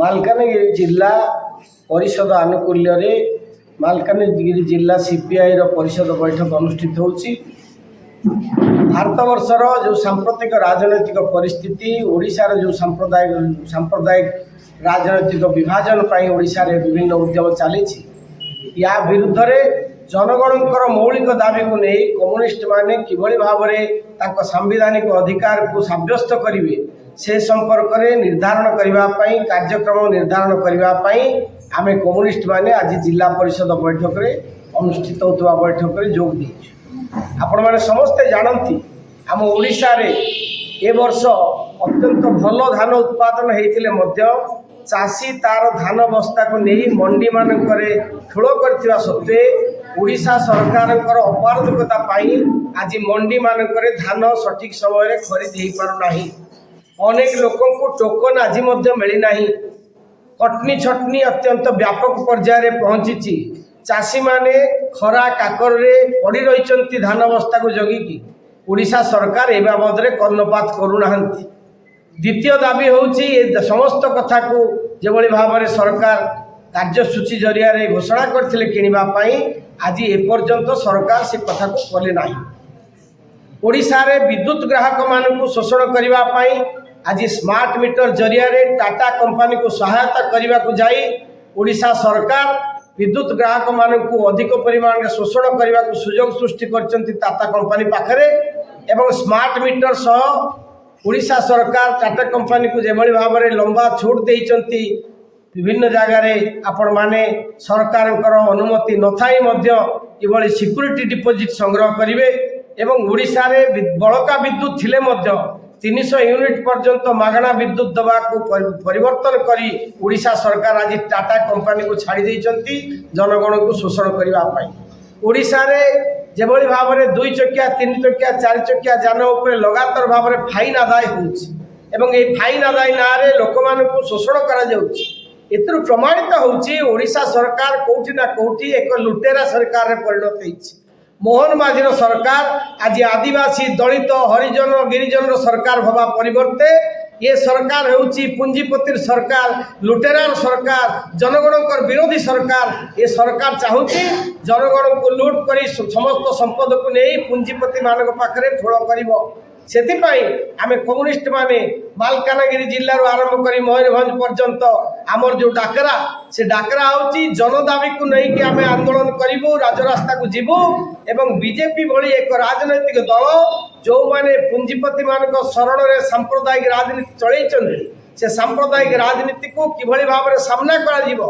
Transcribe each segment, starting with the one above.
ମାଲକାନଗିରି ଜିଲ୍ଲା ପରିଷଦ ଆନୁକୂଲ୍ୟରେ ମାଲକାନଗିରି ଜିଲ୍ଲା ସିପିଆଇର ପରିଷଦ ବୈଠକ ଅନୁଷ୍ଠିତ ହେଉଛି। ଭାରତବର୍ଷର ଯେଉଁ ସାମ୍ପ୍ରତିକ ରାଜନୈତିକ ପରିସ୍ଥିତି, ଓଡ଼ିଶାର ଯେଉଁ ସାମ୍ପ୍ରଦାୟିକ ରାଜନୈତିକ ବିଭାଜନ ପାଇଁ ଓଡ଼ିଶାରେ ବିଭିନ୍ନ ଉଦ୍ୟମ ଚାଲିଛି, ୟା ବିରୁଦ୍ଧରେ ଜନଗଣଙ୍କର ମୌଳିକ ଦାବିକୁ ନେଇ କମ୍ୟୁନିଷ୍ଟମାନେ କିଭଳି ଭାବରେ ତାଙ୍କ ସାମ୍ବିଧାନିକ ଅଧିକାରକୁ ସାବ୍ୟସ୍ତ କରିବେ ସେ ସମ୍ପର୍କରେ ନିର୍ଦ୍ଧାରଣ କରିବା ପାଇଁ, କାର୍ଯ୍ୟକ୍ରମ ନିର୍ଦ୍ଧାରଣ କରିବା ପାଇଁ ଆମେ କମ୍ୟୁନିଷ୍ଟମାନେ ଆଜି ଜିଲ୍ଲା ପରିଷଦ ବୈଠକରେ ଅନୁଷ୍ଠିତ ହେଉଥିବା ବୈଠକରେ ଯୋଗ ଦେଇଛୁ। ଆପଣମାନେ ସମସ୍ତେ ଜାଣନ୍ତି, ଆମ ଓଡ଼ିଶାରେ ଏ ବର୍ଷ ଅତ୍ୟନ୍ତ ଭଲ ଧାନ ଉତ୍ପାଦନ ହେଇଥିଲେ ମଧ୍ୟ ଚାଷୀ ତାର ଧାନ ବସ୍ତାକୁ ନେଇ ମଣ୍ଡିମାନଙ୍କରେ ଠୁଳ କରିଥିବା ସତ୍ତ୍ୱେ ଓଡ଼ିଶା ସରକାରଙ୍କର ଅପାରଦର୍ଶିତା ପାଇଁ ଆଜି ମଣ୍ଡିମାନଙ୍କରେ ଧାନ ସଠିକ ସମୟରେ ଖରିଦ ହୋଇପାରୁନାହିଁ। ଅନେକ ଲୋକଙ୍କୁ ଟୋକନ ଆଜି ମଧ୍ୟ ମିଳିନାହିଁ। କଟନୀ ଛଟନୀ ଅତ୍ୟନ୍ତ ବ୍ୟାପକ ପର୍ଯ୍ୟାୟରେ ପହଞ୍ଚିଛି। ଚାଷୀମାନେ ଖରା କାକରରେ ପଡ଼ି ରହିଛନ୍ତି ଧାନ ବସ୍ତାକୁ ଜଗିକି। ଓଡ଼ିଶା ସରକାର ଏ ବାବଦରେ କର୍ଣ୍ଣପାତ କରୁନାହାନ୍ତି। ଦ୍ୱିତୀୟ ଦାବି ହେଉଛି ଏ ସମସ୍ତ କଥାକୁ ଯେଭଳି ଭାବରେ ସରକାର କାର୍ଯ୍ୟସୂଚୀ ଜରିଆରେ ଘୋଷଣା କରିଥିଲେ କିଣିବା ପାଇଁ, ଆଜି ଏପର୍ଯ୍ୟନ୍ତ ସରକାର ସେ କଥାକୁ କଲେ ନାହିଁ। ଓଡ଼ିଶାରେ ବିଦ୍ୟୁତ ଗ୍ରାହକମାନଙ୍କୁ ଶୋଷଣ କରିବା ପାଇଁ ଆଜି ସ୍ମାର୍ଟ ମିଟର ଜରିଆରେ ଟାଟା କମ୍ପାନୀକୁ ସହାୟତା କରିବାକୁ ଯାଇ ଓଡ଼ିଶା ସରକାର ବିଦ୍ୟୁତ ଗ୍ରାହକମାନଙ୍କୁ ଅଧିକ ପରିମାଣରେ ଶୋଷଣ କରିବାକୁ ସୁଯୋଗ ସୃଷ୍ଟି କରିଛନ୍ତି ଟାଟା କମ୍ପାନୀ ପାଖରେ। ଏବଂ ସ୍ମାର୍ଟ ମିଟର ସହ ଓଡ଼ିଶା ସରକାର ଟାଟା କମ୍ପାନୀକୁ ଯେଭଳି ଭାବରେ ଲମ୍ବା ଛୁଟ ଦେଇଛନ୍ତି, ବିଭିନ୍ନ ଜାଗାରେ ଆପଣମାନେ ସରକାରଙ୍କର ଅନୁମତି ନଥାଇ ମଧ୍ୟ ଏଭଳି ସିକ୍ୟୁରିଟି ଡିପୋଜିଟ୍ ସଂଗ୍ରହ କରିବେ ଏବଂ ଓଡ଼ିଶାରେ ବଳକା ବିଦ୍ୟୁତ ଥିଲେ ମଧ୍ୟ 300 ୟୁନିଟ୍ ପର୍ଯ୍ୟନ୍ତ ମାଗଣା ବିଦ୍ୟୁତ ଦେବାକୁ ପରିବର୍ତ୍ତନ କରି ଓଡ଼ିଶା ସରକାର ଆଜି ଟାଟା କମ୍ପାନୀକୁ ଛାଡ଼ି ଦେଇଛନ୍ତି ଜନଗଣକୁ ଶୋଷଣ କରିବା ପାଇଁ। ଓଡ଼ିଶାରେ ଯେଭଳି ଭାବରେ 2 ଚକିଆ 3 ଚକିଆ 4 ଚକିଆ ଯାନ ଉପରେ ଲଗାତାର ଭାବରେ ଫାଇନ୍ ଆଦାୟ ହେଉଛି ଏବଂ ଏହି ଫାଇନ୍ ଆଦାୟ ନାଁରେ ଲୋକମାନଙ୍କୁ ଶୋଷଣ କରାଯାଉଛି। ଏଥିରୁ ପ୍ରମାଣିତ ହେଉଛି ଓଡ଼ିଶା ସରକାର କେଉଁଠି ନା କେଉଁଠି ଏକ ଲୁଟେରା ସରକାରରେ ପରିଣତ ହୋଇଛି। ମୋହନ ମାଝୀର ସରକାର ଆଜି ଆଦିବାସୀ, ଦଳିତ, ହରିଜନ, ଗିରିଜନର ସରକାର ହେବା ପରିବର୍ତ୍ତେ ଏ ସରକାର ହେଉଛି ପୁଞ୍ଜିପତିର ସରକାର, ଲୁଟେରାର ସରକାର, ଜନଗଣଙ୍କର ବିରୋଧୀ ସରକାର। ଏ ସରକାର ଚାହୁଁଛି ଜନଗଣଙ୍କୁ ଲୁଟ କରି ସମସ୍ତ ସମ୍ପଦକୁ ନେଇ ପୁଞ୍ଜିପତିମାନଙ୍କ ପାଖରେ ଠୁଳ କରିବ। ସେଥିପାଇଁ ଆମେ କମ୍ୟୁନିଷ୍ଟମାନେ ମାଲକାନଗିରି ଜିଲ୍ଲାରୁ ଆରମ୍ଭ କରି ମୟୂରଭଞ୍ଜ ପର୍ଯ୍ୟନ୍ତ ଆମର ଯେଉଁ ଡାକରା, ସେ ଡାକରା ହେଉଛି ଜନଦାବିକୁ ନେଇକି ଆମେ ଆନ୍ଦୋଳନ କରିବୁ, ରାଜରାସ୍ତାକୁ ଯିବୁ ଏବଂ ବିଜେପି ଭଳି ଏକ ରାଜନୈତିକ ଦଳ ଯେଉଁମାନେ ପୁଞ୍ଜିପତିମାନଙ୍କ ଶରଣରେ ସାମ୍ପ୍ରଦାୟିକ ରାଜନୀତି ଚଳେଇଛନ୍ତି, ସେ ସାମ୍ପ୍ରଦାୟିକ ରାଜନୀତିକୁ କିଭଳି ଭାବରେ ସାମ୍ନା କରାଯିବ,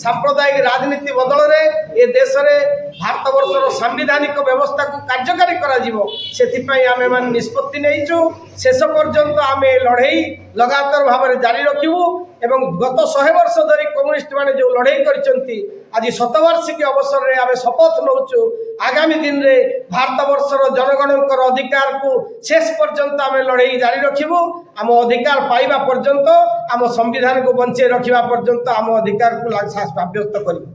ସାମ୍ପ୍ରଦାୟିକ ରାଜନୀତି ବଦଳରେ ଏ ଦେଶରେ ଭାରତବର୍ଷର ସାମ୍ବିଧାନିକ ବ୍ୟବସ୍ଥାକୁ କାର୍ଯ୍ୟକାରୀ କରାଯିବ, ସେଥିପାଇଁ ଆମେମାନେ ନିଷ୍ପତ୍ତି ନେଇଛୁ। ଶେଷ ପର୍ଯ୍ୟନ୍ତ ଆମେ ଲଢ଼େଇ ଲଗାତାର ଭାବରେ ଜାରି ରଖିବୁ ଏବଂ ଗତ 100 ବର୍ଷ ଧରି କମ୍ୟୁନିଷ୍ଟମାନେ ଯେଉଁ ଲଢ଼େଇ କରିଛନ୍ତି, ଆଜି ଶତବାର୍ଷିକୀ ଅବସରରେ ଆମେ ଶପଥ ନେଉଛୁ ଆଗାମୀ ଦିନରେ ଭାରତବର୍ଷର ଜନଗଣଙ୍କର ଅଧିକାରକୁ ଶେଷ ପର୍ଯ୍ୟନ୍ତ ଆମେ ଲଢ଼େଇ ଜାରି ରଖିବୁ। ଆମ ଅଧିକାର ପାଇବା ପର୍ଯ୍ୟନ୍ତ, ଆମ ସମ୍ବିଧାନକୁ ବଞ୍ଚେଇ ରଖିବା ପର୍ଯ୍ୟନ୍ତ ଆମ ଅଧିକାରକୁ ସାବ୍ୟସ୍ତ କରିବୁ।